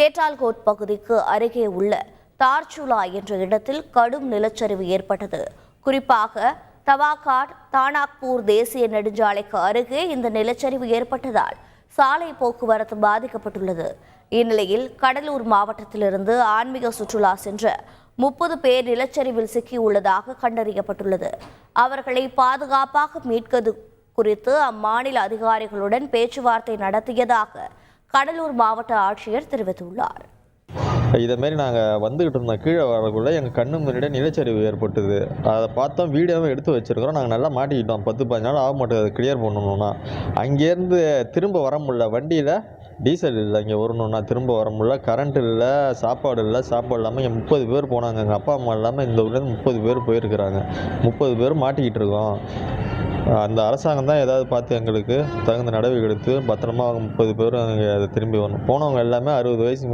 சேட்டால்கோட் பகுதிக்கு அருகே உள்ள தார்ச்சுலா என்ற இடத்தில் கடும் நிலச்சரிவு ஏற்பட்டது. குறிப்பாக தவாகாட் தானாக்பூர் தேசிய நெடுஞ்சாலைக்கு அருகே இந்த நிலச்சரிவு ஏற்பட்டதால் சாலை போக்குவரத்து பாதிக்கப்பட்டுள்ளது. இந்நிலையில் கடலூர் மாவட்டத்திலிருந்து ஆன்மீக சுற்றுலா சென்ற 30 பேர் நிலச்சரிவில் சிக்கியுள்ளதாக கண்டறியப்பட்டுள்ளது. அவர்களை பாதுகாப்பாக மீட்பது குறித்து அம்மாநில அதிகாரிகளுடன் பேச்சுவார்த்தை நடத்தியதாக கடலூர் மாவட்ட ஆட்சியர் தெரிவித்துள்ளார். இதேமாரி நாங்கள் வந்துக்கிட்டு இருந்தோம். கீழே வரக்குள்ள எங்கள் கண்ணு முன்னாடியே நிலச்சரிவு ஏற்பட்டது. அதை பார்த்தோம், வீடியோவும் எடுத்து வச்சுருக்கிறோம். நாங்கள் நல்லா மாட்டிக்கிட்டோம். 10-15 நாள் ஆக மாட்டேங்குது அது கிளியர் பண்ணணும்னா. அங்கேருந்து திரும்ப வர முடியல. வண்டியில் டீசல் இல்லை. இங்கே வரணுன்னா திரும்ப வர முடியல. கரண்ட் இல்லை, சாப்பாடு இல்லை. சாப்பாடு இல்லாமல் இங்கே 30 பேர் போனாங்க. எங்கள் அப்பா அம்மா இல்லாமல் இந்த ஊர்லேருந்து 30 பேர் போயிருக்கிறாங்க. 30 பேர் மாட்டிக்கிட்டு இருக்கோம். அந்த அரசாங்கம் தான் ஏதாவது பார்த்து எங்களுக்கு தகுந்த நடவடிக்கை எடுத்து பத்திரமா 30 பேரும் அங்கே திரும்பி வரணும். போனவங்க எல்லாமே 60 வயசு